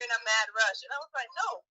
in a mad rush. And I was like, no.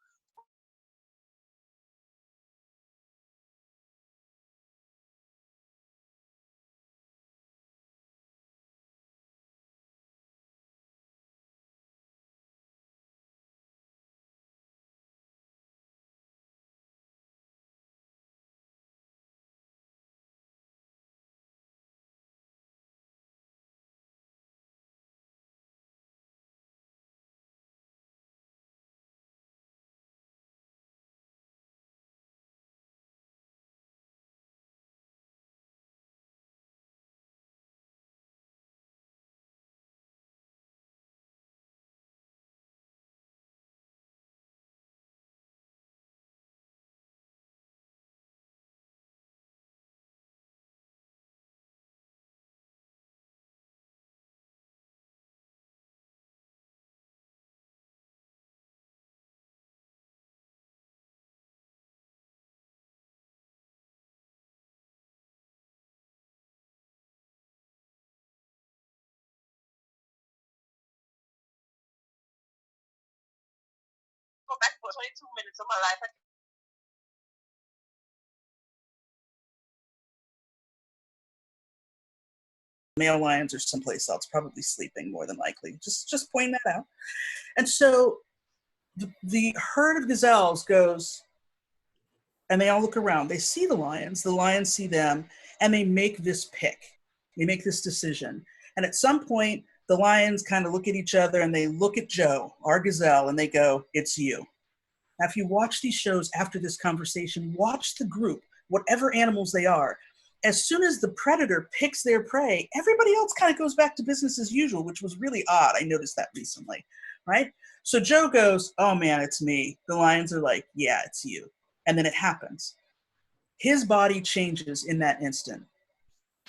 Go back for 22 minutes of my life. Male lions are someplace else, probably sleeping more than likely. Just point that out. And so the herd of gazelles goes, and they all look around. They see the lions see them, and they make this pick. They make this decision. And at some point, the lions kind of look at each other and they look at Joe, our gazelle, and they go, it's you. Now, if you watch these shows after this conversation, watch the group, whatever animals they are. As soon as the predator picks their prey, everybody else kind of goes back to business as usual, which was really odd. I noticed that recently, right? So Joe goes, oh man, it's me. The lions are like, yeah, it's you. And then it happens. His body changes in that instant.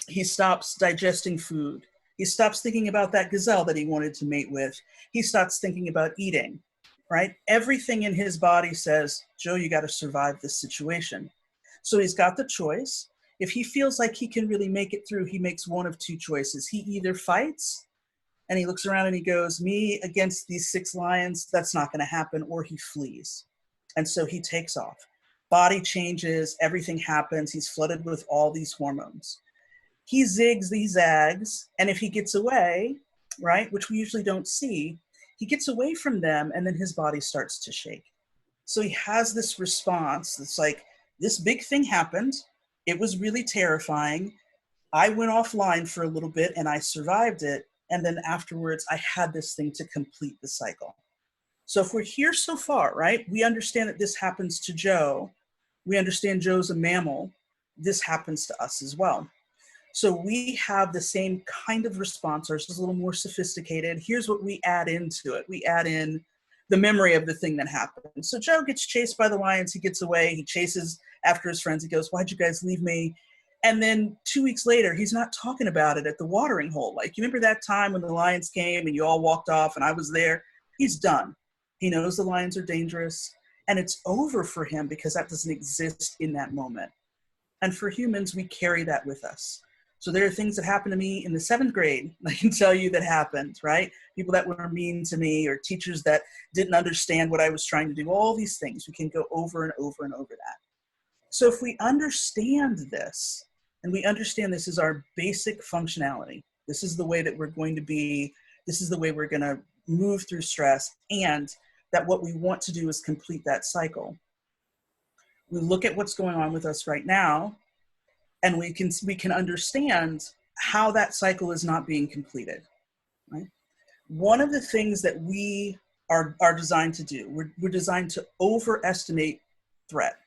He stops digesting food. He stops thinking about that gazelle that he wanted to mate with. He starts thinking about eating, right? Everything in his body says, Joe, you got to survive this situation. So he's got the choice. If he feels like he can really make it through, he makes one of two choices. He either fights and he looks around and he goes, me against these 6 lions, that's not going to happen, or he flees. And so he takes off. Body changes, everything happens. He's flooded with all these hormones. He zigs, he zags, and if he gets away, right, which we usually don't see, he gets away from them and then his body starts to shake. So he has this response that's like, this big thing happened. It was really terrifying. I went offline for a little bit and I survived it. And then afterwards, I had this thing to complete the cycle. So if we're here so far, right, we understand that this happens to Joe. We understand Joe's a mammal. This happens to us as well. So we have the same kind of response. Ours is a little more sophisticated. Here's what we add into it. We add in the memory of the thing that happened. So Joe gets chased by the lions. He gets away. He chases after his friends. He goes, why'd you guys leave me? And then 2 weeks later, he's not talking about it at the watering hole. Like, you remember that time when the lions came and you all walked off and I was there? He's done. He knows the lions are dangerous and it's over for him because that doesn't exist in that moment. And for humans, we carry that with us. So there are things that happened to me in the 7th grade, I can tell you, that happened, right? People that were mean to me, or teachers that didn't understand what I was trying to do, all these things. We can go over and over and over that. So if we understand this, and we understand this is our basic functionality, this is the way that we're going to be, this is the way we're going to move through stress, and that what we want to do is complete that cycle. We look at what's going on with us right now, and we can understand how that cycle is not being completed, right? One of the things that we are designed to do, we're designed to overestimate threat.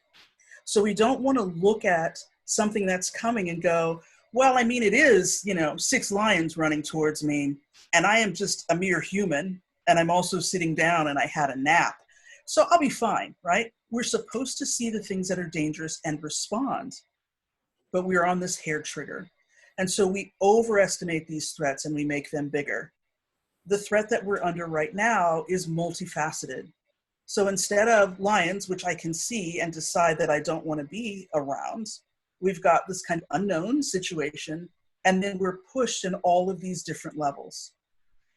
So we don't want to look at something that's coming and go, well, I mean, it is, 6 lions running towards me, and I am just a mere human, and I'm also sitting down and I had a nap. So I'll be fine, right? We're supposed to see the things that are dangerous and respond, but we are on this hair trigger. And so we overestimate these threats and we make them bigger. The threat that we're under right now is multifaceted. So instead of lions, which I can see and decide that I don't want to be around, we've got this kind of unknown situation, and then we're pushed in all of these different levels.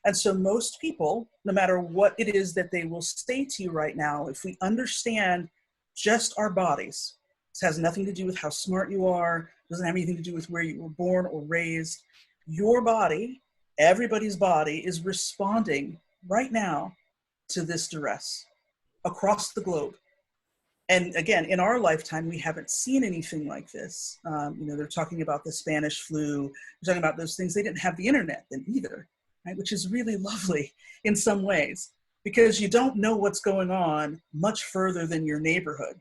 And so most people, no matter what it is that they will say to you right now, if we understand just our bodies, this has nothing to do with how smart you are, doesn't have anything to do with where you were born or raised. Your body, everybody's body, is responding right now to this duress across the globe. And again, in our lifetime, we haven't seen anything like this. They're talking about the Spanish flu, they're talking about those things. They didn't have the internet then either, right? Which is really lovely in some ways, because you don't know what's going on much further than your neighborhood.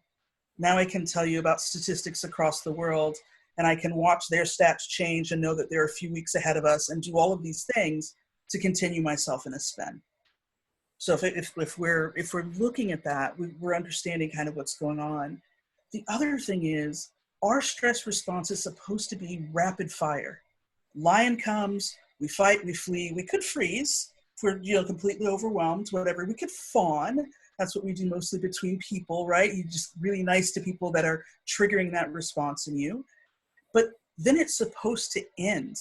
Now I can tell you about statistics across the world, and I can watch their stats change and know that they're a few weeks ahead of us and do all of these things to continue myself in a spend. So if we're looking at that, we're understanding kind of what's going on. The other thing is, our stress response is supposed to be rapid fire. Lion comes, we fight, we flee, we could freeze if we're completely overwhelmed, whatever. We could fawn. That's what we do mostly between people, right? You're just really nice to people that are triggering that response in you. But then it's supposed to end.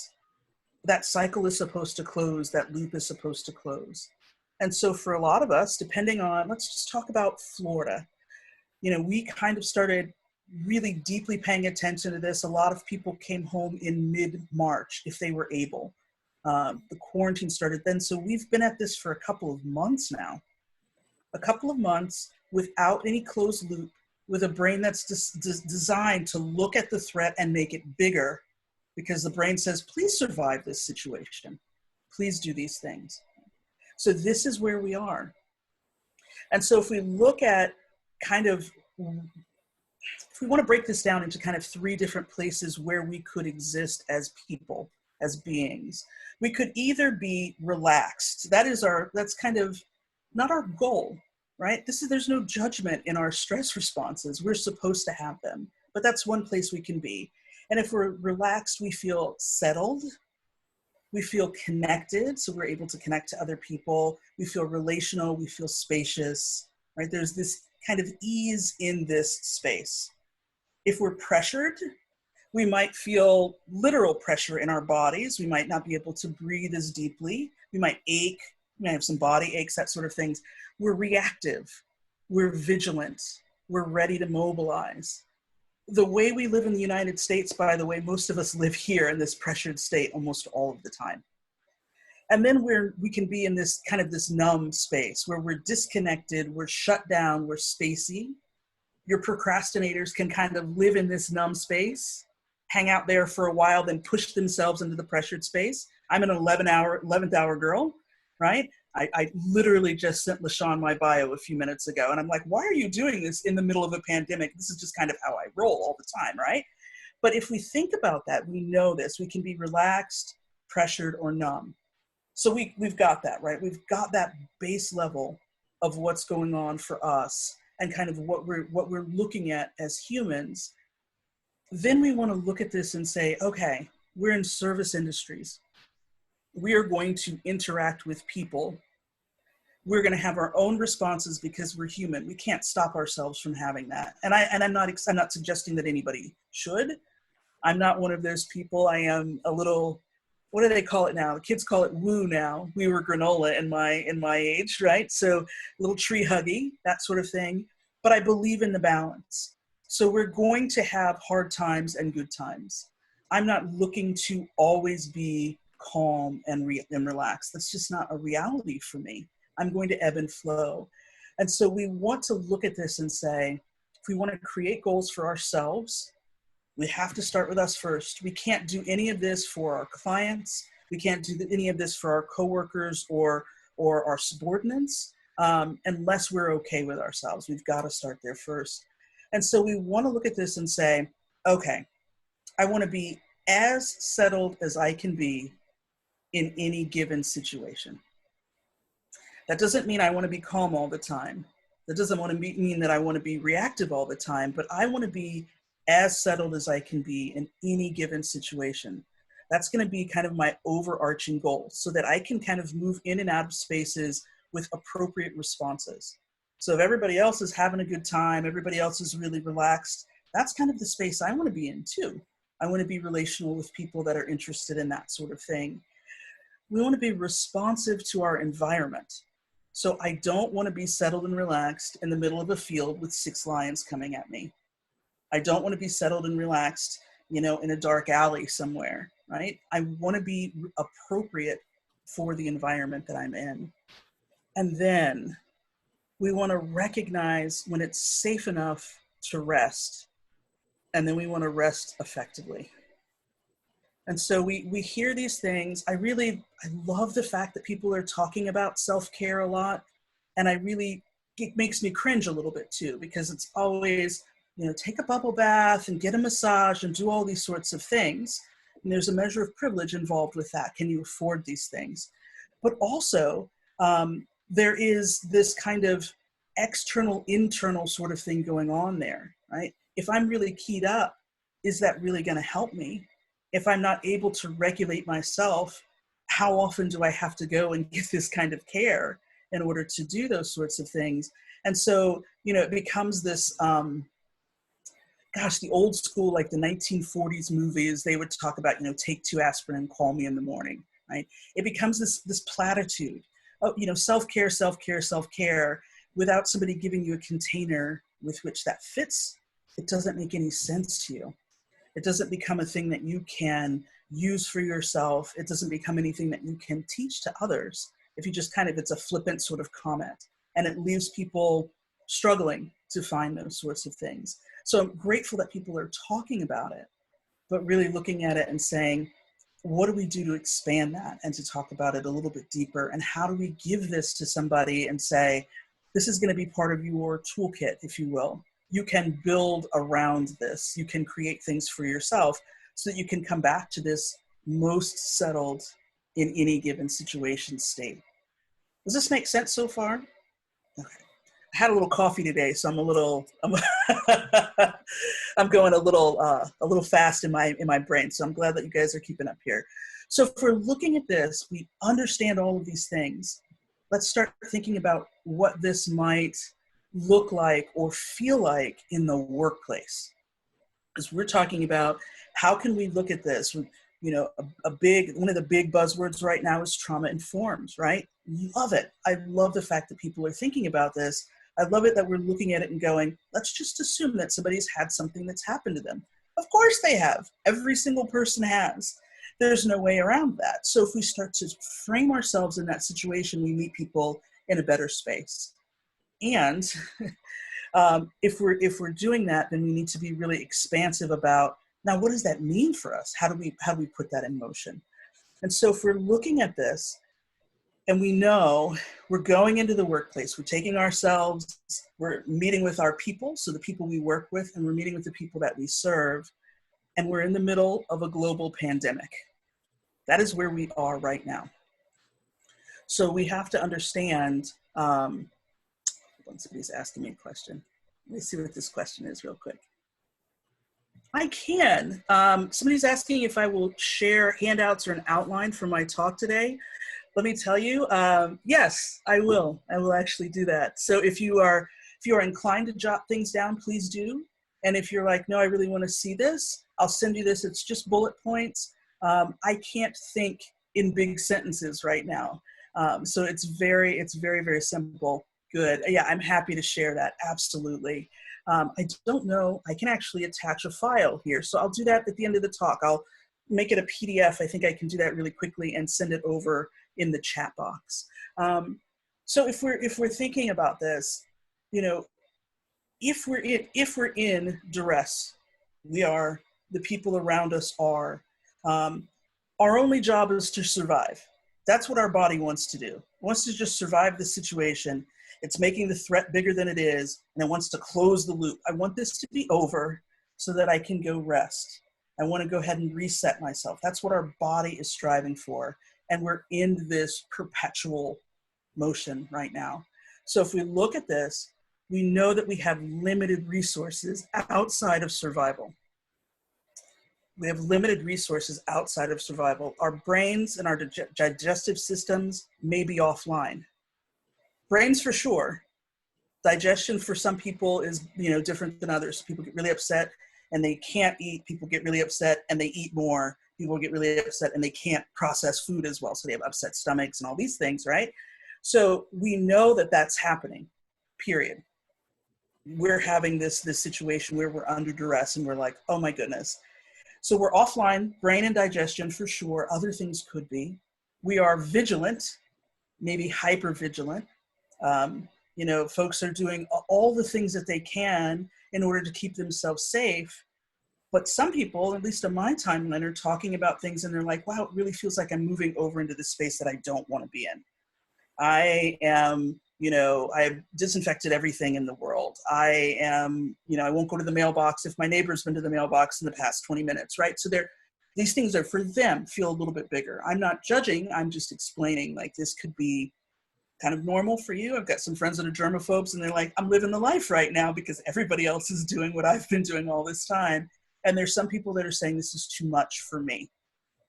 That cycle is supposed to close, that loop is supposed to close. And so for a lot of us, depending on, let's just talk about Florida. We kind of started really deeply paying attention to this. A lot of people came home in mid-March if they were able. The quarantine started then. So we've been at this for a couple of months now. A couple of months without any closed loop, with a brain that's designed to look at the threat and make it bigger, because the brain says, please survive this situation. Please do these things. So this is where we are. And so if we look at if we want to break this down into kind of three different places where we could exist as people, as beings, we could either be relaxed. That's kind of not our goal, right? There's no judgment in our stress responses. We're supposed to have them, but that's one place we can be. And if we're relaxed, we feel settled. We feel connected, so we're able to connect to other people. We feel relational, we feel spacious, right? There's this kind of ease in this space. If we're pressured, we might feel literal pressure in our bodies. We might not be able to breathe as deeply. We might ache, we might have some body aches, that sort of things. We're reactive, we're vigilant, we're ready to mobilize. The way we live in the United States, by the way, most of us live here in this pressured state almost all of the time. And then we can be in this kind of this numb space where we're disconnected, we're shut down, we're spacey. Your procrastinators can kind of live in this numb space, hang out there for a while, then push themselves into the pressured space. I'm an 11th hour girl, right? I literally just sent LaShawn my bio a few minutes ago, and I'm like, why are you doing this in the middle of a pandemic? This is just kind of how I roll all the time, right? But if we think about that, we know this. We can be relaxed, pressured, or numb. So we've got that, right? We've got that base level of what's going on for us and kind of what we're looking at as humans. Then we want to look at this and say, okay, we're in service industries. We are going to interact with people. We're going to have our own responses because we're human. We can't stop ourselves from having that. And I'm not suggesting that anybody should. I'm not one of those people. I am a little, what do they call it now? The kids call it woo now. We were granola in my age, right? So a little tree huggy, that sort of thing. But I believe in the balance. So we're going to have hard times and good times. I'm not looking to always be calm and relaxed. That's just not a reality for me. I'm going to ebb and flow. And so we want to look at this and say, if we want to create goals for ourselves, we have to start with us first. We can't do any of this for our clients. We can't do any of this for our coworkers or our subordinates unless we're okay with ourselves. We've got to start there first. And so we want to look at this and say, okay, I want to be as settled as I can be in any given situation. That doesn't mean I want to be calm all the time. That doesn't mean that I want to be reactive all the time, but I want to be as settled as I can be in any given situation. That's going to be kind of my overarching goal so that I can kind of move in and out of spaces with appropriate responses. So if everybody else is having a good time, everybody else is really relaxed, that's kind of the space I want to be in too. I want to be relational with people that are interested in that sort of thing. We want to be responsive to our environment. So I don't want to be settled and relaxed in the middle of a field with 6 lions coming at me. I don't want to be settled and relaxed, in a dark alley somewhere, right? I want to be appropriate for the environment that I'm in. And then we want to recognize when it's safe enough to rest. And then we want to rest effectively. And so we hear these things. I love the fact that people are talking about self-care a lot. And it makes me cringe a little bit too, because it's always, take a bubble bath and get a massage and do all these sorts of things. And there's a measure of privilege involved with that. Can you afford these things? But also, there is this kind of external, internal sort of thing going on there, right? If I'm really keyed up, is that really going to help me? If I'm not able to regulate myself, how often do I have to go and get this kind of care in order to do those sorts of things? And so, it becomes this, the old school, like the 1940s movies, they would talk about, take 2 aspirin and call me in the morning, right? It becomes this platitude. Oh, self-care, self-care, self-care, without somebody giving you a container with which that fits. It doesn't make any sense to you. It doesn't become a thing that you can use for yourself. It doesn't become anything that you can teach to others if you just it's a flippant sort of comment. And it leaves people struggling to find those sorts of things. So I'm grateful that people are talking about it, but really looking at it and saying, what do we do to expand that and to talk about it a little bit deeper? And how do we give this to somebody and say, this is going to be part of your toolkit, if you will. You can build around this. You can create things for yourself so that you can come back to this most settled in any given situation state. Does this make sense so far? Okay. I had a little coffee today, so I'm I'm going a little fast in my brain. So I'm glad that you guys are keeping up here. So if we're looking at this, we understand all of these things. Let's start thinking about what this might look like or feel like in the workplace. Because we're talking about how can we look at this? One of the big buzzwords right now is trauma informed, right? Love it. I love the fact that people are thinking about this. I love it that we're looking at it and going, let's just assume that somebody's had something that's happened to them. Of course they have. Every single person has. There's no way around that. So if we start to frame ourselves in that situation, we meet people in a better space. And if we're doing that, then we need to be really expansive about, now what does that mean for us? How do we put that in motion? And so if we're looking at this and we know we're going into the workplace, we're taking ourselves, we're meeting with our people, so the people we work with, and we're meeting with the people that we serve, and we're in the middle of a global pandemic. That is where we are right now. So we have to understand, somebody's asking me a question. Let me see what this question is real quick. I can. Somebody's asking if I will share handouts or an outline for my talk today. Let me tell you, yes, I will. I will actually do that. So if you are inclined to jot things down, please do. And if you're like, no, I really want to see this, I'll send you this. It's just bullet points. I can't think in big sentences right now. So it's very, very simple. Good. Yeah, I'm happy to share that. Absolutely. I don't know. I can actually attach a file here. So I'll do that at the end of the talk. I'll make it a PDF. I think I can do that really quickly and send it over in the chat box. So if we're thinking about this, if we're in duress, the people around us are, our only job is to survive. That's what our body wants to do. It wants to just survive the situation. It's making the threat bigger than it is, and it wants to close the loop. I want this to be over so that I can go rest. I want to go ahead and reset myself. That's what our body is striving for. And we're in this perpetual motion right now. So if we look at this, we know that we have limited resources outside of survival. We have limited resources outside of survival. Our brains and our digestive systems may be offline. Brains for sure. Digestion for some people is, different than others. People get really upset and they can't eat. People get really upset and they eat more. People get really upset and they can't process food as well. So they have upset stomachs and all these things, right? So we know that that's happening, period. We're having this situation where we're under duress and we're like, oh my goodness. So we're offline, brain and digestion for sure. Other things could be. We are vigilant, maybe hyper vigilant. Folks are doing all the things that they can in order to keep themselves safe. But some people, at least on my timeline, are talking about things and they're like, wow, it really feels like I'm moving over into this space that I don't want to be in. I am, I've disinfected everything in the world. I am, I won't go to the mailbox if my neighbor's been to the mailbox in the past 20 minutes, right? So these things are for them, feel a little bit bigger. I'm not judging, I'm just explaining, like, this could be kind of normal for you. I've got some friends that are germaphobes and they're like, I'm living the life right now because everybody else is doing what I've been doing all this time. And there's some people that are saying this is too much for me,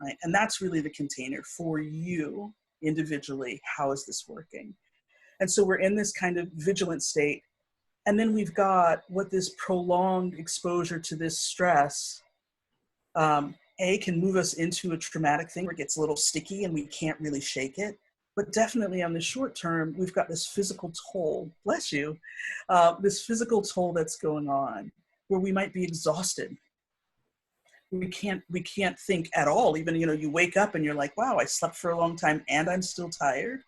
right? And that's really the container for you individually. How is this working? And so we're in this kind of vigilant state. And then we've got what this prolonged exposure to this stress, can move us into a traumatic thing where it gets a little sticky and we can't really shake it. But definitely on the short term, we've got this physical toll, bless you, this physical toll that's going on where we might be exhausted. We can't think at all. Even, you wake up and you're like, wow, I slept for a long time and I'm still tired.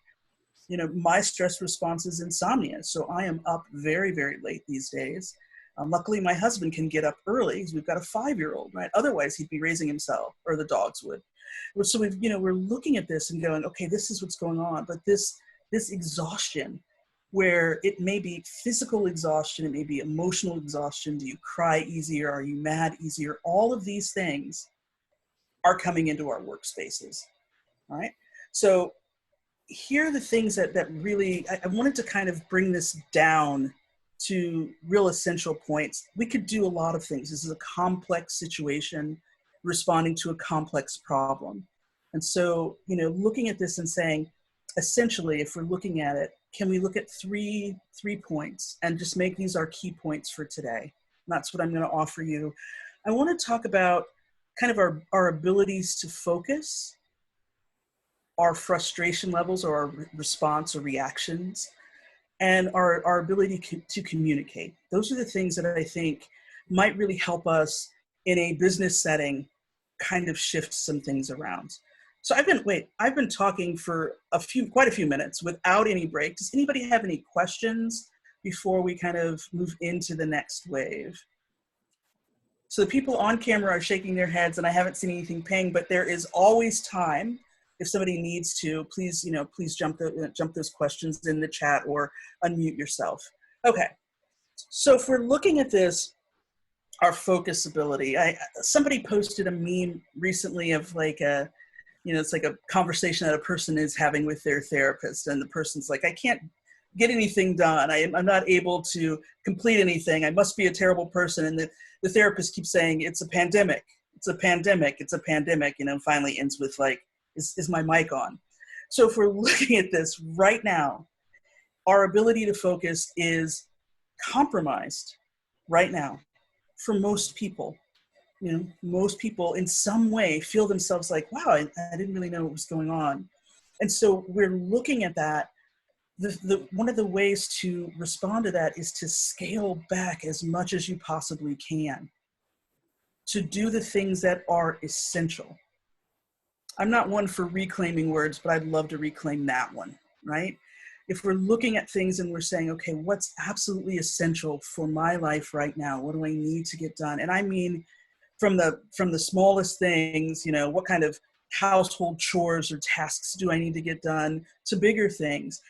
My stress response is insomnia. So I am up very, very late these days. Luckily, my husband can get up early because we've got a 5-year-old, right? Otherwise, he'd be raising himself, or the dogs would. So we're looking at this and going, okay, this is what's going on. But this exhaustion, where it may be physical exhaustion, it may be emotional exhaustion. Do you cry easier? Are you mad easier? All of these things are coming into our workspaces, all right? So here are the things that really, I wanted to kind of bring this down to real essential points. We could do a lot of things. This is a complex situation responding to a complex problem. And so, looking at this and saying, essentially, if we're looking at it, can we look at three points and just make these our key points for today? And that's what I'm going to offer you. I want to talk about kind of our abilities to focus, our frustration levels or our response or reactions, and our ability to communicate. Those are the things that I think might really help us in a business setting kind of shift some things around. So I've been talking for quite a few minutes without any break. Does anybody have any questions before we kind of move into the next wave? So the people on camera are shaking their heads and I haven't seen anything ping, but there is always time. If somebody needs to, please jump those questions in the chat or unmute yourself. Okay, so if we're looking at this, our focus ability, somebody posted a meme recently of like it's like a conversation that a person is having with their therapist, and the person's like, I can't get anything done. I'm not able to complete anything. I must be a terrible person. And the therapist keeps saying, it's a pandemic. It's a pandemic. It's a pandemic. Finally ends with like, is my mic on? So if we're looking at this right now, our ability to focus is compromised right now for most people. Most people in some way feel themselves like, wow, I didn't really know what was going on. And so we're looking at that. One of the ways to respond to that is to scale back as much as you possibly can, to do the things that are essential. I'm not one for reclaiming words, but I'd love to reclaim that one, right? If we're looking at things and we're saying, okay, what's absolutely essential for my life right now? What do I need to get done? And I mean, from the smallest things, what kind of household chores or tasks do I need to get done, to bigger things.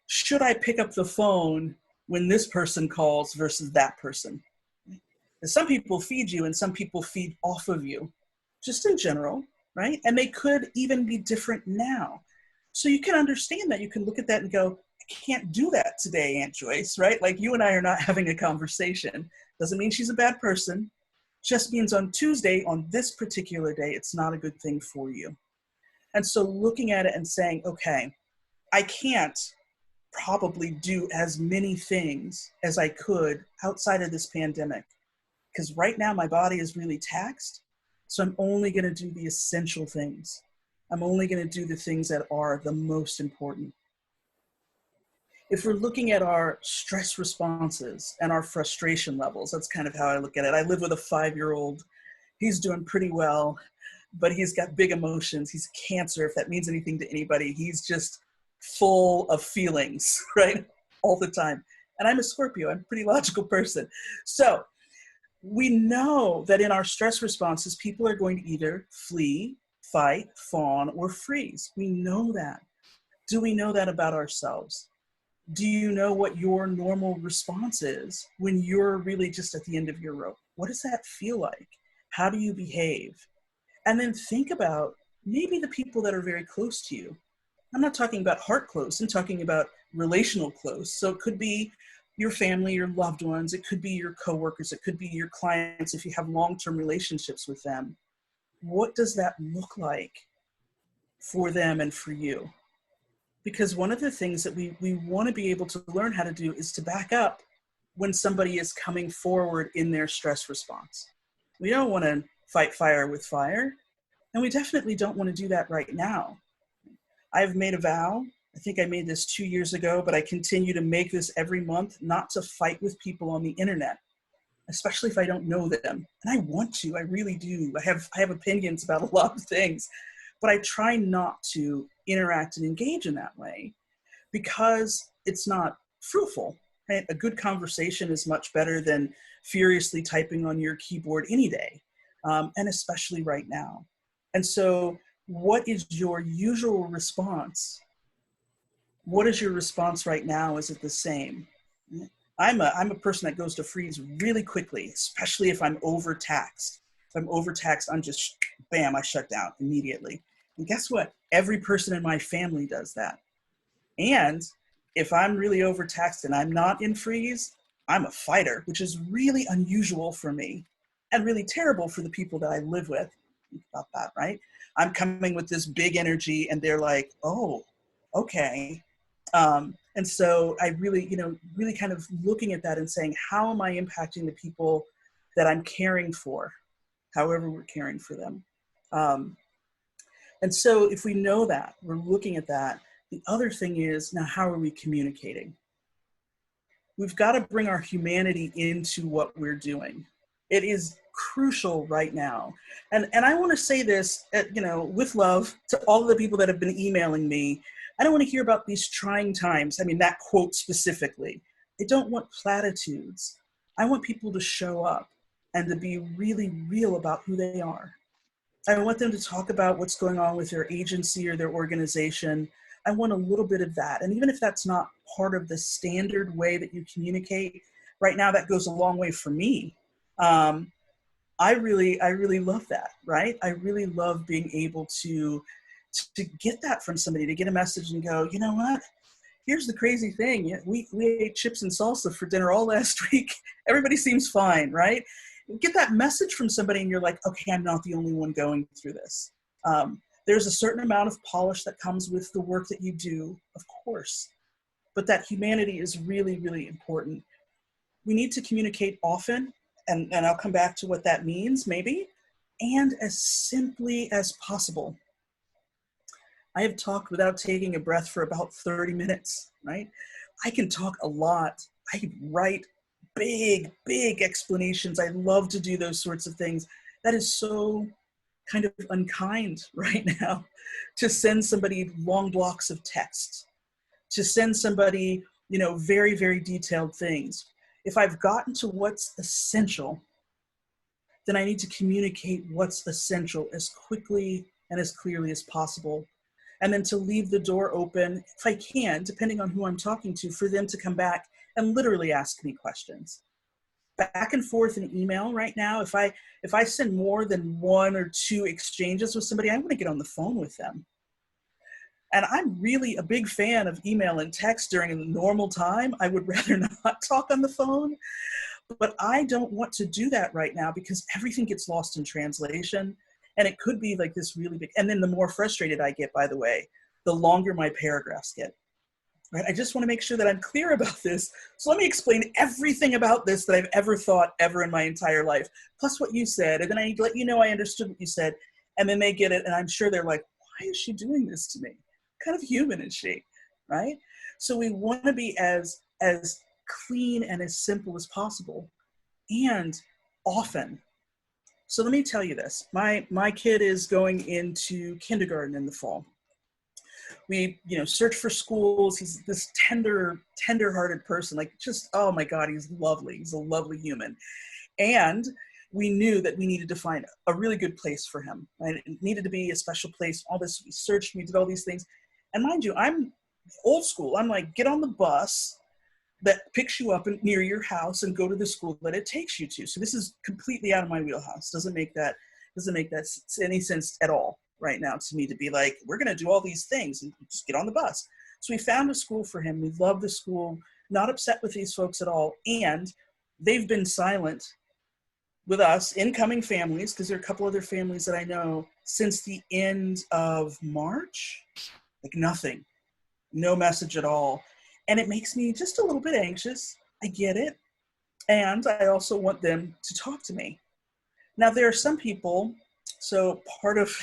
Should I pick up the phone when this person calls versus that person? Some people feed you and some people feed off of you, just in general, right? And they could even be different now. So you can understand that. You can look at that and go, I can't do that today, Aunt Joyce, right? Like you and I are not having a conversation. Doesn't mean she's a bad person. Just means on Tuesday, on this particular day, it's not a good thing for you. And so looking at it and saying, okay, I can't probably do as many things as I could outside of this pandemic, because right now my body is really taxed So I'm only going to do the essential things. I'm only going to do the things that are the most important. If we're looking at our stress responses and our frustration levels, that's kind of how I look at it. I live with a 5-year-old. He's doing pretty well, but he's got big emotions. He's cancer, if that means anything to anybody. He's just full of feelings, right? All the time. And I'm a Scorpio. I'm a pretty logical person. So we know that in our stress responses, people are going to either flee, fight, fawn, or freeze. We know that. Do we know that about ourselves? Do you know what your normal response is when you're really just at the end of your rope? What does that feel like? How do you behave? And then think about maybe the people that are very close to you. I'm not talking about heart close, I'm talking about relational close. So it could be your family, your loved ones, it could be your coworkers, it could be your clients if you have long-term relationships with them. What does that look like for them and for you? Because one of the things that we want to be able to learn how to do is to back up when somebody is coming forward in their stress response. We don't want to fight fire with fire, and we definitely don't want to do that right now. I've made a vow, I think I made this 2 years ago, but I continue to make this every month, not to fight with people on the internet, especially if I don't know them. And I want to, I really do. I have opinions about a lot of things, but I try not to interact and engage in that way because it's not fruitful. Right? A good conversation is much better than furiously typing on your keyboard any day, and especially right now. And so what is your usual response? What is your response right now? Is it the same? I'm a person that goes to freeze really quickly, especially if I'm overtaxed. If I'm overtaxed, I'm just, bam, I shut down immediately. And guess what? Every person in my family does that. And if I'm really overtaxed and I'm not in freeze, I'm a fighter, which is really unusual for me and really terrible for the people that I live with. Think about that, right? I'm coming with this big energy and they're like, oh, okay. And so I really, really kind of looking at that and saying, how am I impacting the people that I'm caring for, however we're caring for them? And so if we know that, we're looking at that, the other thing is, now how are we communicating? We've got to bring our humanity into what we're doing. It is crucial right now. And I want to say this, with love to all of the people that have been emailing me. I don't want to hear about these trying times. I mean, that quote specifically. I don't want platitudes. I want people to show up and to be really real about who they are. I want them to talk about what's going on with their agency or their organization. I want a little bit of that. And even if that's not part of the standard way that you communicate, right now that goes a long way for me. I really love that, right? I really love being able to get that from somebody, to get a message and go, you know what? Here's the crazy thing. We ate chips and salsa for dinner all last week. Everybody seems fine, right? Get that message from somebody and you're like, okay, I'm not the only one going through this. There's a certain amount of polish that comes with the work that you do, of course, but that humanity is really, really important. We need to communicate often, and I'll come back to what that means maybe, and as simply as possible. I have talked without taking a breath for about 30 minutes, right? I can talk a lot. I can write big, big explanations. I love to do those sorts of things. That is so kind of unkind right now, to send somebody long blocks of text, to send somebody, very, very detailed things. If I've gotten to what's essential, then I need to communicate what's essential as quickly and as clearly as possible. And then to leave the door open, if I can, depending on who I'm talking to, for them to come back and literally ask me questions. Back and forth in email right now, if I send more than 1 or 2 exchanges with somebody, I want to get on the phone with them. And I'm really a big fan of email and text during a normal time. I would rather not talk on the phone, but I don't want to do that right now because everything gets lost in translation. And it could be like this really big, and then the more frustrated I get, by the way, the longer my paragraphs get. right? I just want to make sure that I'm clear about this. So let me explain everything about this that I've ever thought ever in my entire life, plus what you said. And then I let you know I understood what you said. And then they get it. And I'm sure they're like, why is she doing this to me? What kind of human is she, right? So we want to be as clean and as simple as possible, and often. So let me tell you this. My kid is going into kindergarten in the fall. We, search for schools. He's this tender-hearted person, like just, oh my God, he's lovely. He's a lovely human. And we knew that we needed to find a really good place for him. Right? It needed to be a special place. All this, we searched, we did all these things. And mind you, I'm old school. I'm like, get on the bus that picks you up near your house and go to the school that it takes you to. So this is completely out of my wheelhouse. Doesn't make that any sense at all right now to me to be like, we're going to do all these things and just get on the bus. So we found a school for him. We love the school, not upset with these folks at all. And they've been silent with us, incoming families, because there are a couple other families that I know, since the end of March, like nothing, no message at all. And it makes me just a little bit anxious. I get it. And I also want them to talk to me. Now, there are some people, so part of,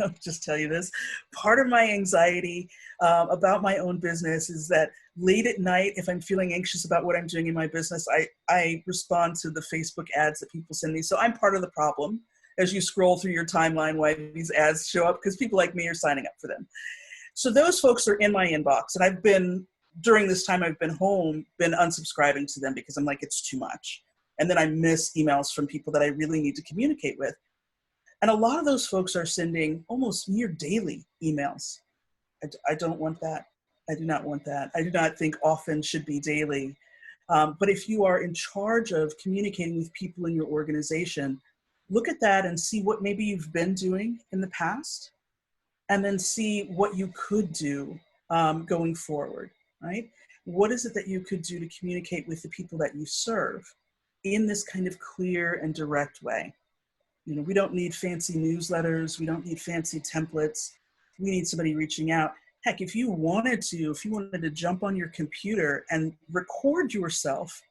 I'll just tell you this, part of my anxiety about my own business is that late at night, if I'm feeling anxious about what I'm doing in my business, I respond to the Facebook ads that people send me. So I'm part of the problem as you scroll through your timeline why these ads show up, because people like me are signing up for them. So those folks are in my inbox, and during this time I've been home, been unsubscribing to them because I'm like, it's too much. And then I miss emails from people that I really need to communicate with. And a lot of those folks are sending almost near daily emails. I don't want that. I do not want that. I do not think often should be daily. But if you are in charge of communicating with people in your organization, look at that and see what maybe you've been doing in the past, and then see what you could do going forward, right? What is it that you could do to communicate with the people that you serve in this kind of clear and direct way? We don't need fancy newsletters. We don't need fancy templates. We need somebody reaching out. Heck, if you wanted to jump on your computer and record yourself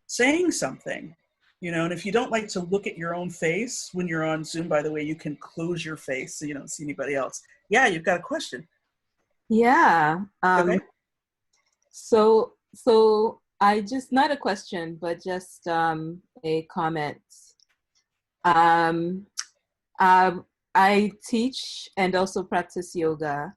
saying something, and if you don't like to look at your own face when you're on Zoom, by the way, you can close your face so you don't see anybody else. Yeah, you've got a question. Yeah. Okay. So I just, not a question, but just a comment. I teach and also practice yoga.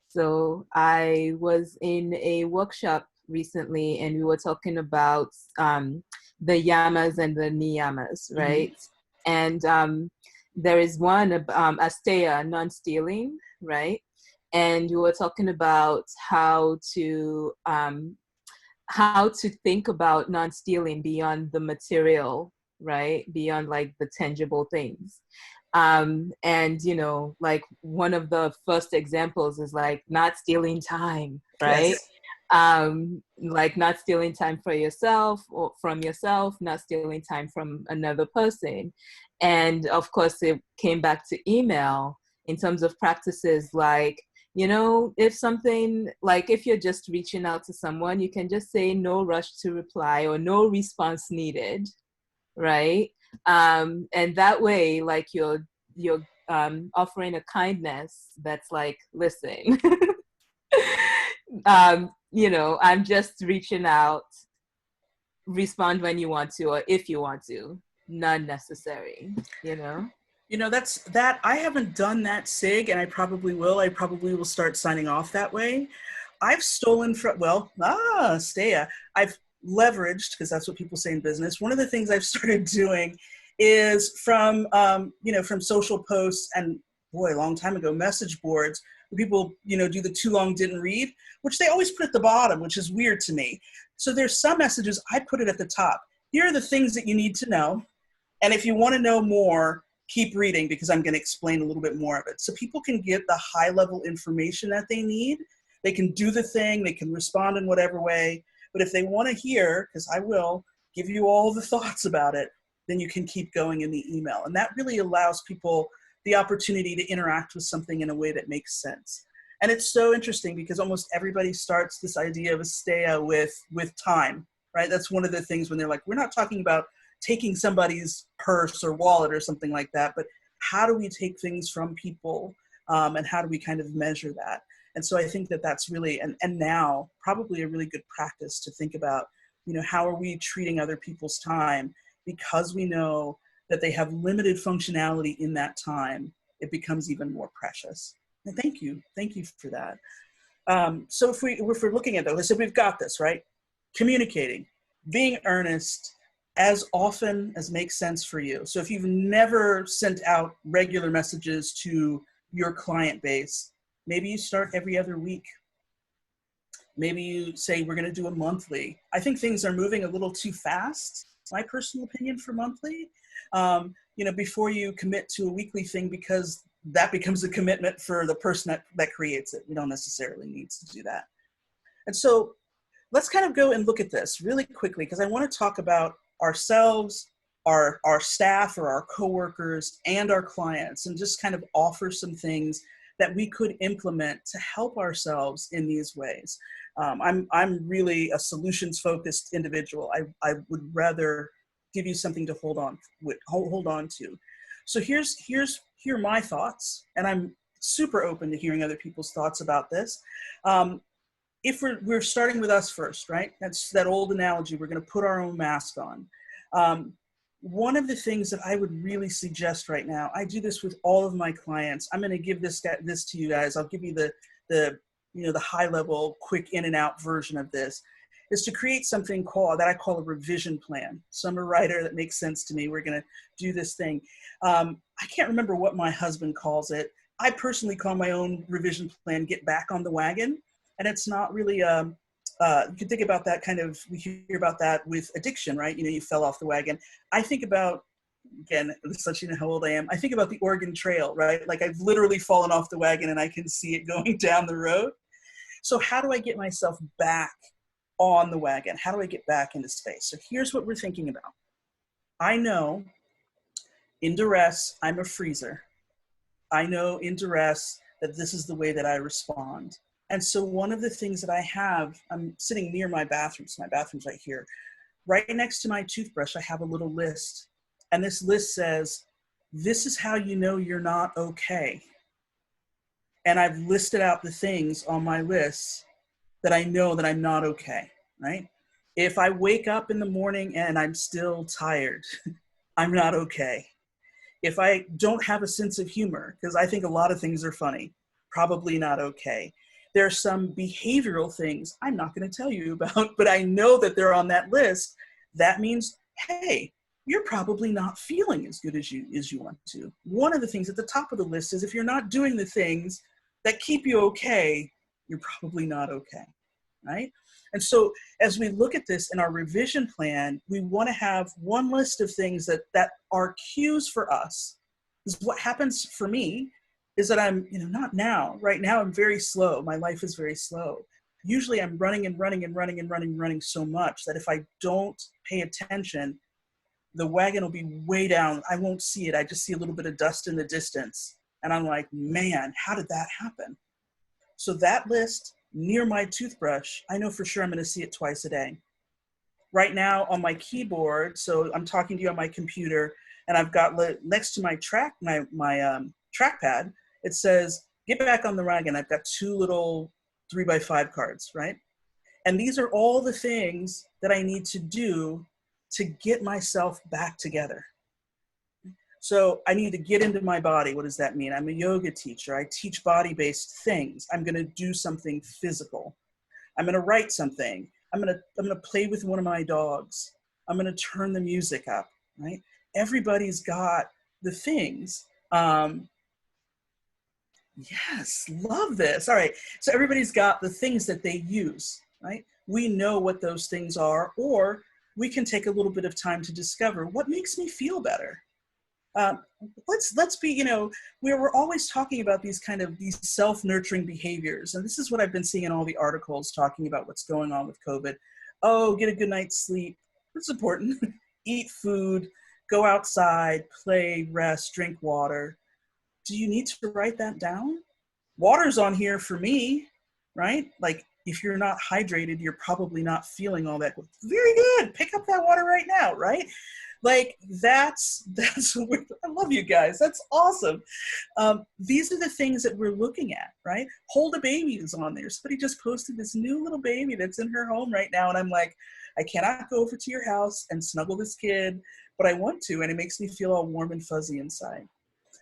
So I was in a workshop recently, and we were talking about the yamas and the niyamas, right? Mm-hmm. And there is one, asteya, non-stealing, right? And we were talking about how to think about non-stealing beyond the material, right? Beyond like the tangible things. And, like one of the first examples is like not stealing time, right? Yes. Like not stealing time for yourself or from yourself, not stealing time from another person. And of course, it came back to email in terms of practices like, if something, like if you're just reaching out to someone, you can just say no rush to reply or no response needed, right? And that way, like you're offering a kindness that's like, listen, I'm just reaching out, respond when you want to, or if you want to, not necessary, That's that. I haven't done that SIG, and I probably will. I probably will start signing off that way. I've stolen from, Steya. I've leveraged, because that's what people say in business. One of the things I've started doing is from social posts and, boy, a long time ago, message boards, where people, do the too long didn't read, which they always put at the bottom, which is weird to me. So there's some messages, I put it at the top. Here are the things that you need to know. And if you want to know more, keep reading, because I'm going to explain a little bit more of it. So people can get the high level information that they need. They can do the thing, they can respond in whatever way. But if they want to hear, because I will give you all the thoughts about it, then you can keep going in the email. And that really allows people the opportunity to interact with something in a way that makes sense. And it's so interesting because almost everybody starts this idea of Asteya with time, right? That's one of the things when they're like, we're not talking about taking somebody's purse or wallet or something like that, but how do we take things from people, and how do we kind of measure that? And so I think that that's really, and now probably a really good practice to think about, how are we treating other people's time? Because we know that they have limited functionality in that time, it becomes even more precious. And thank you for that. So if we're looking at those, so we've got this, right? Communicating, being earnest as often as makes sense for you. So if you've never sent out regular messages to your client base, maybe you start every other week. Maybe you say, we're going to do a monthly. I think things are moving a little too fast, my personal opinion, for monthly. Before you commit to a weekly thing, because that becomes a commitment for the person that creates it. We don't necessarily need to do that. And so let's kind of go and look at this really quickly, because I want to talk about ourselves, our staff or our coworkers, and our clients, and just kind of offer some things that we could implement to help ourselves in these ways. I'm really a solutions-focused individual. I would rather give you something to hold on to. So here are my thoughts, and I'm super open to hearing other people's thoughts about this. If we're starting with us first, right? That's that old analogy. We're going to put our own mask on. One of the things that I would really suggest right now, I do this with all of my clients. I'm going to give this to you guys. I'll give you the high level, quick in and out version of this, is to create something that I call a revision plan. So I'm a writer, that makes sense to me. We're going to do this thing. I can't remember what my husband calls it. I personally call my own revision plan "Get Back on the Wagon." And it's not really, you can think about that we hear about that with addiction, right? You fell off the wagon. I think about, again, this lets you know how old I am. I think about the Oregon Trail, right? Like I've literally fallen off the wagon and I can see it going down the road. So how do I get myself back on the wagon? How do I get back into space? So here's what we're thinking about. I know in duress, I'm a freezer. I know in duress that this is the way that I respond. And so one of the things that I have, I'm sitting near my bathroom, so my bathroom's right here. Right next to my toothbrush, I have a little list. And this list says, this is how you know you're not okay. And I've listed out the things on my list that I know that I'm not okay, right? If I wake up in the morning and I'm still tired, I'm not okay. If I don't have a sense of humor, because I think a lot of things are funny, probably not okay. There are some behavioral things I'm not going to tell you about, but I know that they're on that list. That means, hey, you're probably not feeling as good as you want to. One of the things at the top of the list is if you're not doing the things that keep you okay, you're probably not okay, right? And so as we look at this in our revision plan, we want to have one list of things that are cues for us. This is what happens for me is that I'm, not now. Right now I'm very slow. My life is very slow. Usually I'm running so much that if I don't pay attention, the wagon will be way down. I won't see it. I just see a little bit of dust in the distance. And I'm like, man, how did that happen? So that list near my toothbrush, I know for sure I'm going to see it twice a day. Right now on my keyboard, so I'm talking to you on my computer, and I've got next to my trackpad, it says, get back on the wagon. I've got 2 little 3x5 cards, right? And these are all the things that I need to do to get myself back together. So I need to get into my body. What does that mean? I'm a yoga teacher. I teach body-based things. I'm going to do something physical. I'm going to write something. I'm going to play with one of my dogs. I'm going to turn the music up, right? Everybody's got the things. Yes, love this. All right. So everybody's got the things that they use, right? We know what those things are, or we can take a little bit of time to discover what makes me feel better. Let's be, we're always talking about these self-nurturing behaviors. And this is what I've been seeing in all the articles talking about what's going on with COVID. Oh, get a good night's sleep. It's important. Eat food, go outside, play, rest, drink water. Do you need to write that down? Water's on here for me, right? Like if you're not hydrated, you're probably not feeling all that good. Very good. Pick up that water right now, right? Like that's I love you guys. That's awesome. These are the things that we're looking at, right? Hold a Baby is on there. Somebody just posted this new little baby that's in her home right now. And I'm like, I cannot go over to your house and snuggle this kid, but I want to. And it makes me feel all warm and fuzzy inside.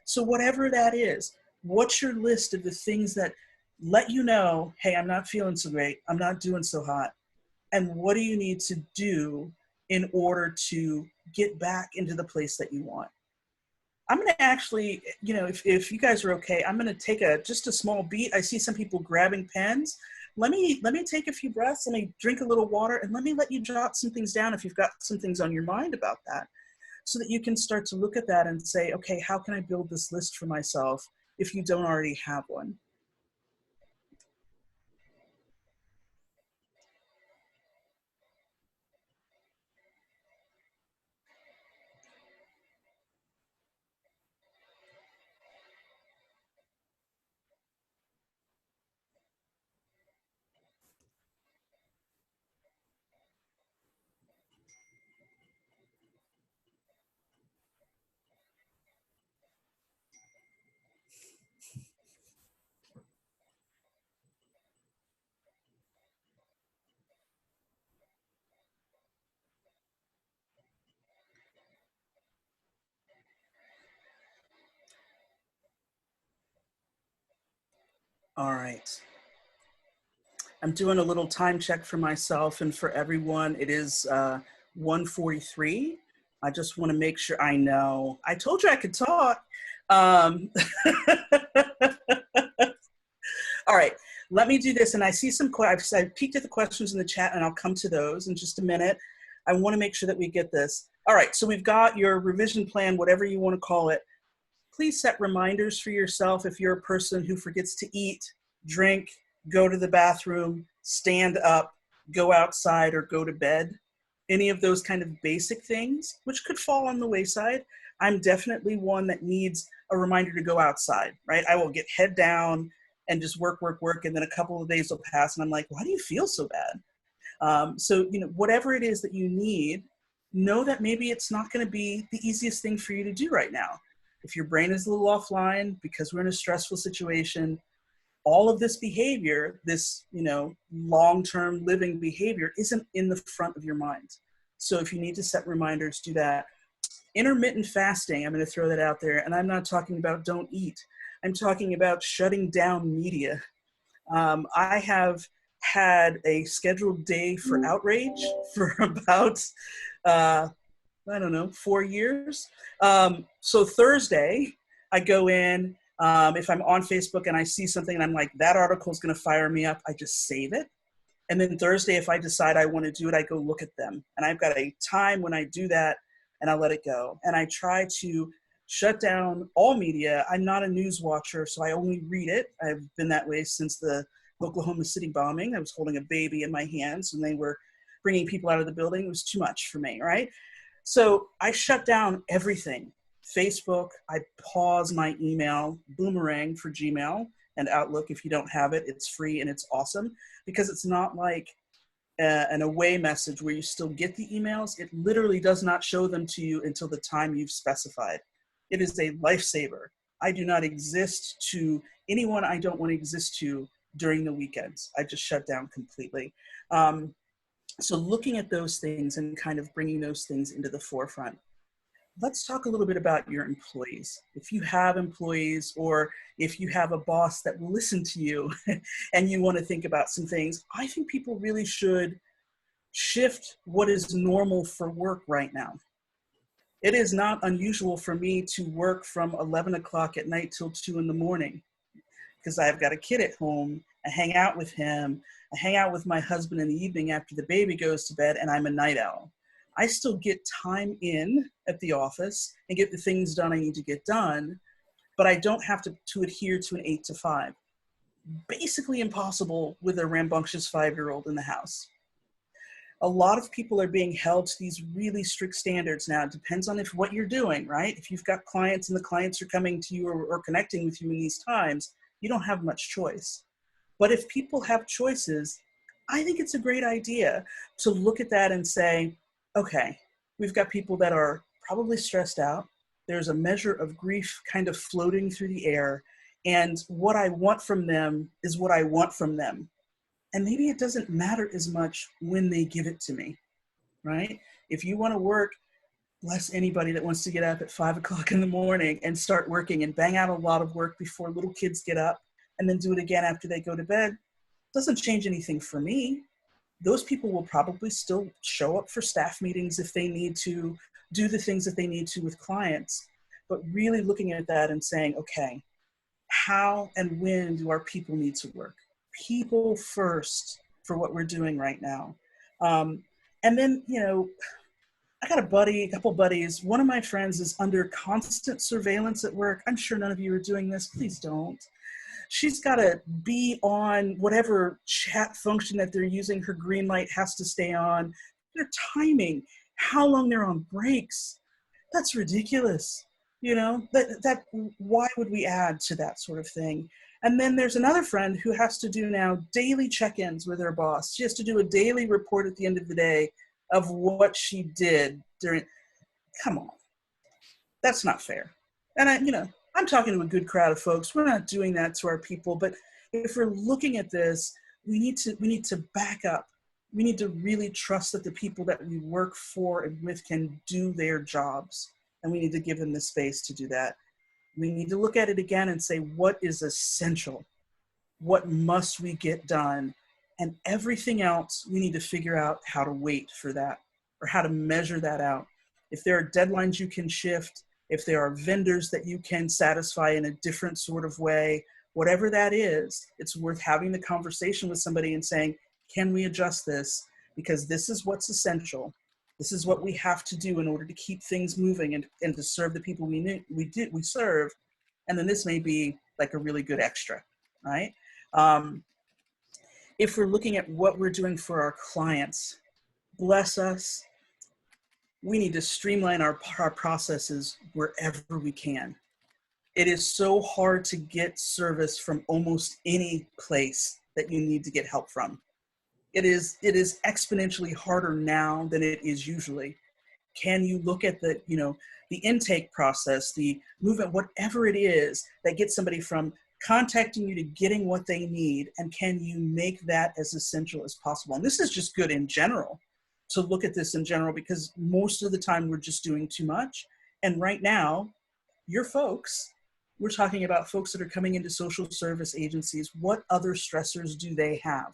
So whatever that is, what's your list of the things that let you know, hey, I'm not feeling so great. I'm not doing so hot. And what do you need to do in order to get back into the place that you want? I'm going to actually, if you guys are okay, I'm going to take just a small beat. I see some people grabbing pens. Let me take a few breaths. Let me drink a little water, and let me let you jot some things down if you've got some things on your mind about that, so that you can start to look at that and say, okay, how can I build this list for myself if you don't already have one? All right. I'm doing a little time check for myself and for everyone. It is 1:43. I just want to make sure I know. I told you I could talk. Um, all right, let me do this. And I see I've peeked at the questions in the chat, and I'll come to those in just a minute. I want to make sure that we get this. All right, so we've got your revision plan, whatever you want to call it. Please set reminders for yourself if you're a person who forgets to eat, drink, go to the bathroom, stand up, go outside, or go to bed. Any of those kind of basic things, which could fall on the wayside. I'm definitely one that needs a reminder to go outside, right? I will get head down and just work, and then a couple of days will pass, and I'm like, why do you feel so bad? So, whatever it is that you need, know that maybe it's not going to be the easiest thing for you to do right now. If your brain is a little offline because we're in a stressful situation, all of this behavior, this, long-term living behavior isn't in the front of your mind. So if you need to set reminders, do that. Intermittent fasting, I'm going to throw that out there. And I'm not talking about don't eat. I'm talking about shutting down media. I have had a scheduled day for outrage for about, 4 years. So Thursday, I go in, if I'm on Facebook and I see something and I'm like, that article is going to fire me up, I just save it. And then Thursday, if I decide I want to do it, I go look at them. And I've got a time when I do that, and I let it go. And I try to shut down all media. I'm not a news watcher, so I only read it. I've been that way since the Oklahoma City bombing. I was holding a baby in my hands and they were bringing people out of the building. It was too much for me, right? So I shut down everything. Facebook, I pause my email, Boomerang for Gmail and Outlook. If you don't have it, it's free and it's awesome, because it's not like an away message where you still get the emails. It literally does not show them to you until the time you've specified. It is a lifesaver. I do not exist to anyone I don't want to exist to during the weekends. I just shut down completely. So looking at those things and kind of bringing those things into the forefront. Let's talk a little bit about your employees. If you have employees, or if you have a boss that will listen to you and you want to think about some things, I think people really should shift what is normal for work right now. It is not unusual for me to work from 11 o'clock at night till 2 in the morning, because I've got a kid at home. I hang out with him. I hang out with my husband in the evening after the baby goes to bed, and I'm a night owl. I still get time in at the office and get the things done I need to get done, but I don't have to adhere to an 8 to 5. Basically impossible with a rambunctious 5-year-old in the house. A lot of people are being held to these really strict standards now. It depends on what you're doing, right? If you've got clients and the clients are coming to you or connecting with you in these times, You don't have much choice. But if people have choices, I think it's a great idea to look at that and say, okay, we've got people that are probably stressed out. There's a measure of grief kind of floating through the air. And what I want from them is what I want from them. And maybe it doesn't matter as much when they give it to me, right? If you want to work, bless anybody that wants to get up at 5 o'clock in the morning and start working and bang out a lot of work before little kids get up and then do it again after they go to bed. Doesn't change anything for me. Those people will probably still show up for staff meetings if they need to, do the things that they need to with clients. But really looking at that and saying, okay, how and when do our people need to work? People first for what we're doing right now. And then, you know, I got a couple buddies. One of my friends is under constant surveillance at work. I'm sure none of you are doing this. Please don't. She's got to be on whatever chat function that they're using. Her green light has to stay on. They're timing how long they're on breaks. That's ridiculous. You know, that why would we add to that sort of thing? And then there's another friend who has to do now daily check-ins with her boss. She has to do a daily report at the end of the day of what she did during. Come on, that's not fair. And I'm talking to a good crowd of folks. We're not doing that to our people, but if we're looking at this, we need to back up. We need to really trust that the people that we work for and with can do their jobs, and we need to give them the space to do that. We need to look at it again and say, what is essential? What must we get done? And everything else, we need to figure out how to wait for that or how to measure that out. If there are deadlines you can shift, if there are vendors that you can satisfy in a different sort of way, whatever that is, it's worth having the conversation with somebody and saying, can we adjust this? Because this is what's essential. This is what we have to do in order to keep things moving and to serve the people we serve. And then this may be like a really good extra, right? If we're looking at what we're doing for our clients, bless us, we need to streamline our processes wherever we can. It is so hard to get service from almost any place that you need to get help from. It is exponentially harder now than it is usually. Can you look at the intake process, the movement, whatever it is that gets somebody from contacting you to getting what they need, and can you make that as essential as possible? And this is just good in general, to look at this in general, because most of the time we're just doing too much. And right now, your folks, we're talking about folks that are coming into social service agencies. What other stressors do they have?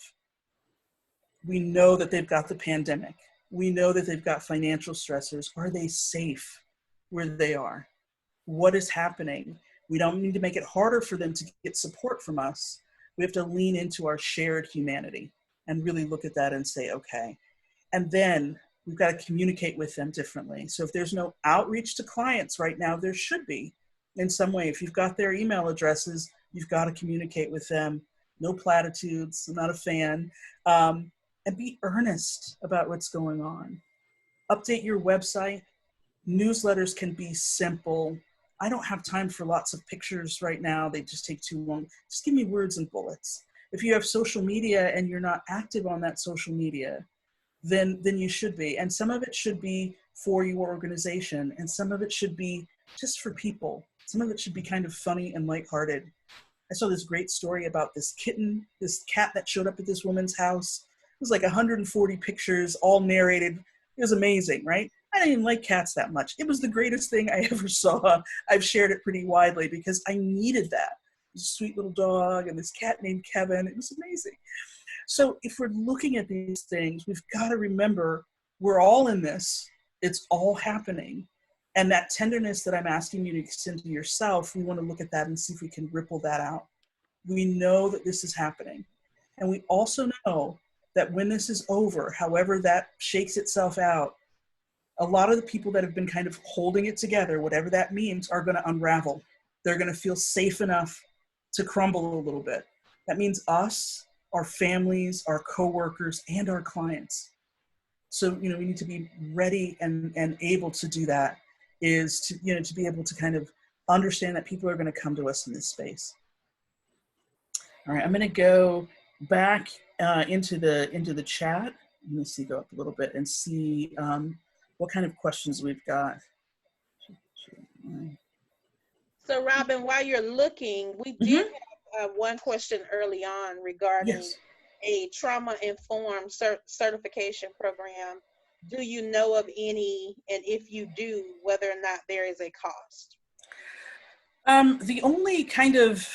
We know that they've got the pandemic. We know that they've got financial stressors. Are they safe where they are? What is happening? We don't need to make it harder for them to get support from us. We have to lean into our shared humanity and really look at that and say, okay. And then we've got to communicate with them differently. So if there's no outreach to clients right now, there should be in some way. If you've got their email addresses, you've got to communicate with them. No platitudes, I'm not a fan. And be earnest about what's going on. Update your website. Newsletters can be simple. I don't have time for lots of pictures right now. They just take too long. Just give me words and bullets. If you have social media and you're not active on that social media, then you should be. And some of it should be for your organization, and some of it should be just for people. Some of it should be kind of funny and lighthearted. I saw this great story about this cat that showed up at this woman's house. It was like 140 pictures, all narrated. It was amazing, right? I didn't even like cats that much. It was the greatest thing I ever saw. I've shared it pretty widely because I needed that. It was a sweet little dog and this cat named Kevin. It was amazing. So if we're looking at these things, we've got to remember we're all in this. It's all happening. And that tenderness that I'm asking you to extend to yourself, we want to look at that and see if we can ripple that out. We know that this is happening. And we also know that when this is over, however that shakes itself out, a lot of the people that have been kind of holding it together, whatever that means, are going to unravel. They're going to feel safe enough to crumble a little bit. That means us, our families, our coworkers, and our clients. So, we need to be ready and able to do that, is to be able to kind of understand that people are going to come to us in this space. All right, I'm going to go back into the chat. Let me see, go up a little bit and see what kind of questions we've got. So Robin, while you're looking, we did have one question early on regarding Yes. a trauma-informed certification program. Do you know of any, and if you do, whether or not there is a cost? The only kind of,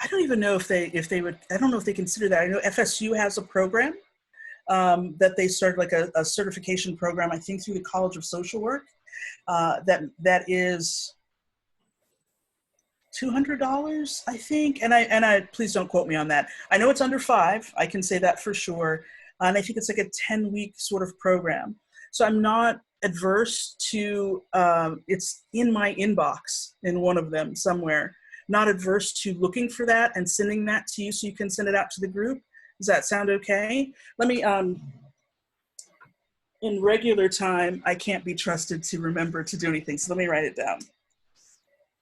I don't even know if they would, I don't know if they consider that. I know FSU has a program that they started, like a certification program, I think through the College of Social Work, that is $200, I think. And I please don't quote me on that. I know it's under $5. I can say that for sure. And I think it's like a 10-week sort of program. So I'm not adverse to, it's in my inbox in one of them somewhere, not adverse to looking for that and sending that to you so you can send it out to the group. Does that sound okay? Let me, in regular time, I can't be trusted to remember to do anything. So let me write it down.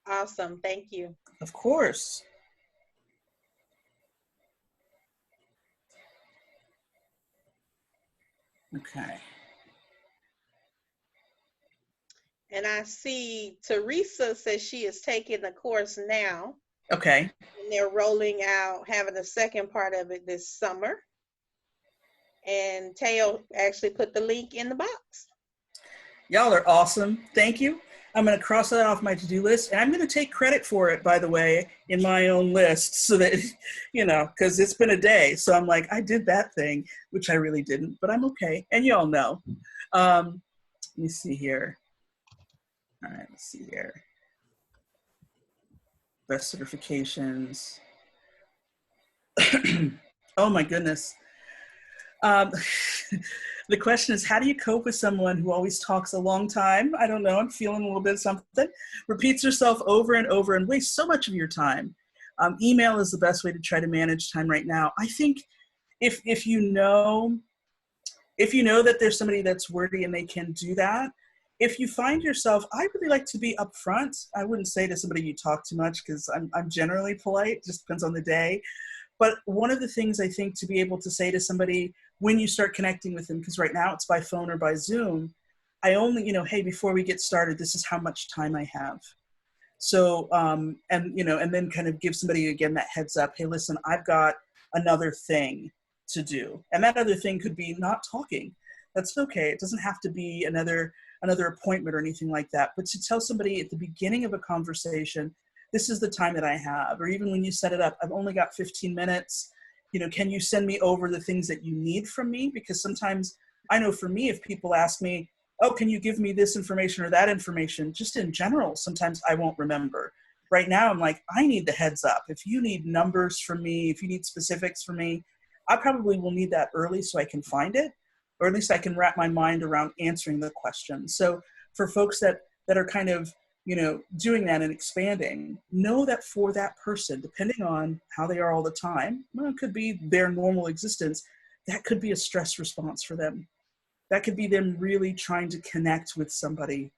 Awesome, thank you. Of course. Okay. And I see Teresa says she is taking the course now. Okay. And they're rolling out, having the second part of it this summer. And Teo actually put the link in the box. Y'all are awesome. Thank you. I'm going to cross that off my to-do list. And I'm going to take credit for it, by the way, in my own list so that, you know, because it's been a day. So I'm like, I did that thing, which I really didn't, but I'm okay. And you all know. Let me see here. All right, let's see here. Best certifications. Oh my goodness. The question is, how do you cope with someone who always talks a long time? I don't know, I'm feeling a little bit of something. Repeats herself over and over and wastes so much of your time. Email is the best way to try to manage time right now. I think if you know that there's somebody that's worthy and they can do that, if you find yourself, I really like to be upfront. I wouldn't say to somebody you talk too much because I'm generally polite, just depends on the day. But one of the things I think to be able to say to somebody when you start connecting with them, because right now it's by phone or by Zoom, I only, you know, hey, before we get started, this is how much time I have. So, and, you know, and then kind of give somebody, again, that heads up, hey, listen, I've got another thing to do. And that other thing could be not talking. That's okay. It doesn't have to be another appointment or anything like that. But to tell somebody at the beginning of a conversation, this is the time that I have, or even when you set it up, I've only got 15 minutes. You know, can you send me over the things that you need from me? Because sometimes I know for me, if people ask me, oh, can you give me this information or that information? Just in general, sometimes I won't remember. Right now, I'm like, I need the heads up. If you need numbers from me, if you need specifics from me, I probably will need that early so I can find it, or at least I can wrap my mind around answering the question. So for folks that are kind of, you know, doing that and expanding, know that for that person, depending on how they are all the time, well, it could be their normal existence, that could be a stress response for them. That could be them really trying to connect with somebody.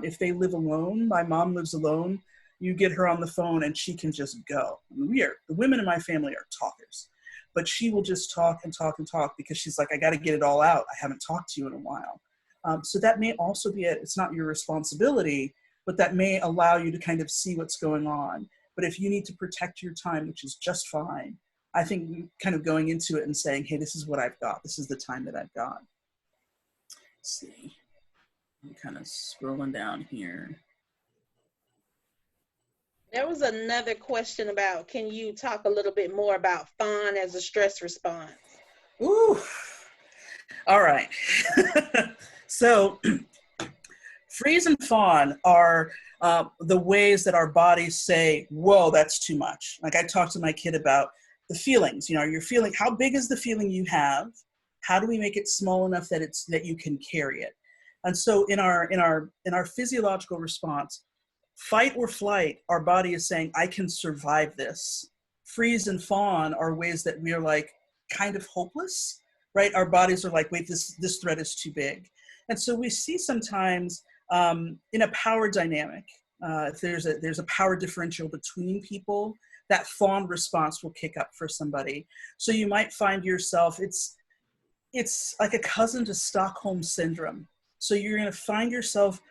If they live alone, my mom lives alone, you get her on the phone and she can just go. I mean, the women in my family are talkers, but she will just talk and talk and talk because she's like, I got to get it all out. I haven't talked to you in a while. So that may also be it's not your responsibility, but that may allow you to kind of see what's going on. But if you need to protect your time, which is just fine, I think kind of going into it and saying, hey, this is what I've got. This is the time that I've got. Let's see. I'm kind of scrolling down here. There was another question about, can you talk a little bit more about fawn as a stress response? Ooh. All right. So freeze and fawn are the ways that our bodies say, whoa, that's too much. Like I talked to my kid about the feelings, you know, you're feeling, how big is the feeling you have? How do we make it small enough that you can carry it? And so in our physiological response, fight or flight, our body is saying, I can survive this. Freeze and fawn are ways that we are like kind of hopeless, right? Our bodies are like, wait, this threat is too big. And so we see sometimes in a power dynamic, if there's a power differential between people, that fawn response will kick up for somebody. So you might find yourself, it's like a cousin to Stockholm syndrome. So you're going to find yourself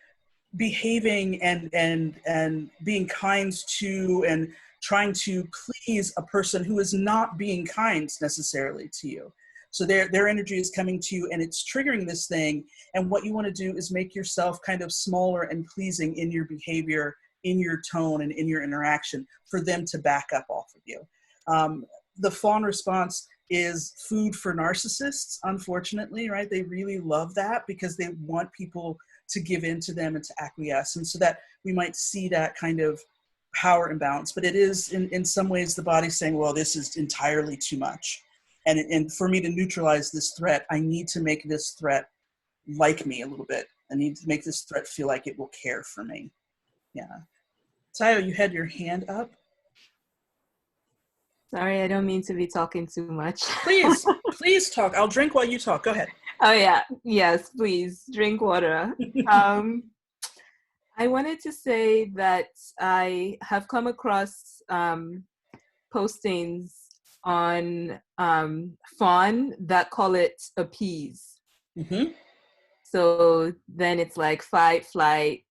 behaving and being kind to and trying to please a person who is not being kind necessarily to you. So their energy is coming to you and it's triggering this thing. And what you want to do is make yourself kind of smaller and pleasing in your behavior, in your tone, and in your interaction for them to back up off of you. The fawn response is food for narcissists, unfortunately, right? They really love that because they want people to give in to them and to acquiesce. And so that we might see that kind of power imbalance, but it is in some ways the body saying, well, this is entirely too much. And for me to neutralize this threat, I need to make this threat like me a little bit. I need to make this threat feel like it will care for me. Yeah. Tayo, you had your hand up. Sorry, I don't mean to be talking too much. Please talk. I'll drink while you talk. Go ahead. Oh yeah, yes, please drink water. I wanted to say that I have come across postings on fawn that call it appease. Mm-hmm. So then it's like fight, flight,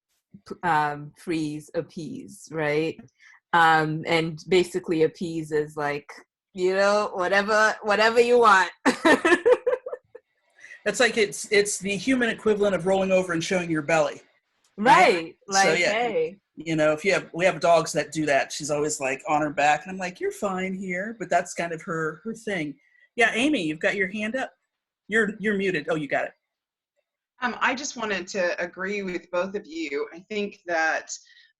freeze, appease, right? And basically appease is like, whatever you want. That's like it's the human equivalent of rolling over and showing your belly. Right. Like, So, yeah. hey. We have dogs that do that. She's always like on her back and I'm like, you're fine here, but that's kind of her thing. Yeah, Amy, you've got your hand up. You're muted. Oh, you got it. I just wanted to agree with both of you. I think that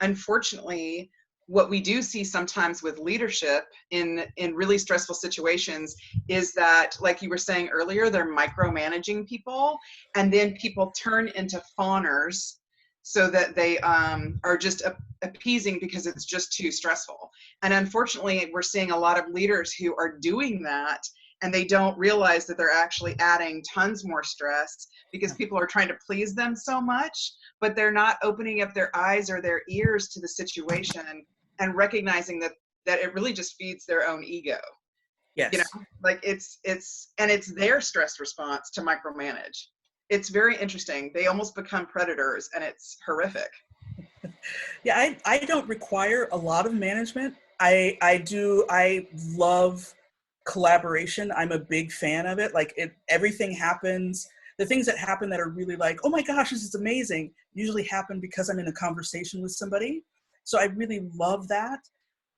unfortunately, what we do see sometimes with leadership in really stressful situations is that, like you were saying earlier, they're micromanaging people, and then people turn into fawners so that they are just appeasing because it's just too stressful. And unfortunately, we're seeing a lot of leaders who are doing that, and they don't realize that they're actually adding tons more stress because people are trying to please them so much, but they're not opening up their eyes or their ears to the situation and recognizing that it really just feeds their own ego. Yes. Like it's their stress response to micromanage. It's very interesting. They almost become predators, and it's horrific. Yeah, I don't require a lot of management. I love collaboration. I'm a big fan of it. Like everything happens. The things that happen that are really like, oh my gosh, this is amazing, usually happen because I'm in a conversation with somebody. So I really love that.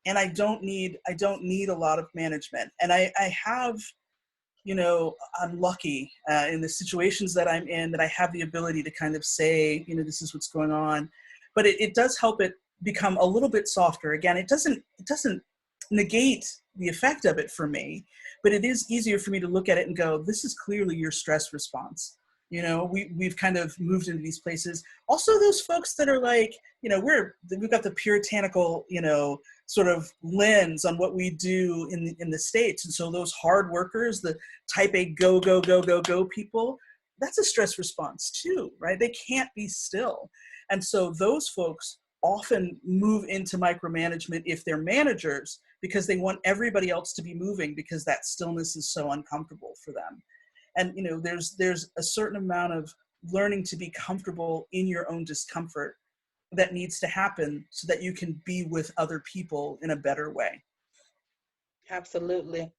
And I don't need a lot of management. And I have, I'm lucky in the situations that I'm in that I have the ability to kind of say, this is what's going on. But it does help it become a little bit softer. Again, it doesn't negate the effect of it for me, but it is easier for me to look at it and go, this is clearly your stress response. We've kind of moved into these places. Also, those folks that are like, we've got the puritanical, sort of lens on what we do in the States. And so those hard workers, the type A go people, that's a stress response too, right? They can't be still. And so those folks often move into micromanagement if they're managers because they want everybody else to be moving because that stillness is so uncomfortable for them. And there's a certain amount of learning to be comfortable in your own discomfort that needs to happen so that you can be with other people in a better way. Absolutely.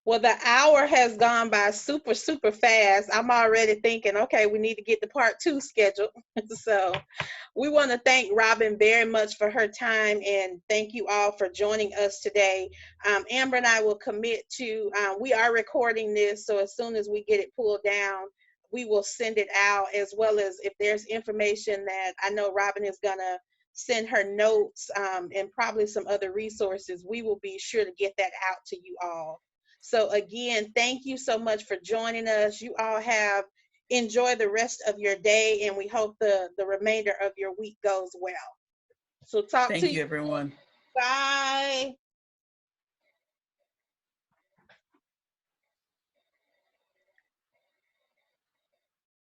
Well, the hour has gone by super, super fast. I'm already thinking, okay, we need to get the part 2 scheduled. So we want to thank Robin very much for her time, and thank you all for joining us today. Amber and I will commit to, we are recording this, so as soon as we get it pulled down, we will send it out, as well as if there's information that I know Robin is going to send her notes and probably some other resources, we will be sure to get that out to you all. So again, thank you so much for joining us. You all enjoy the rest of your day, and we hope the remainder of your week goes well. So talk to you. Thank you, everyone. Bye.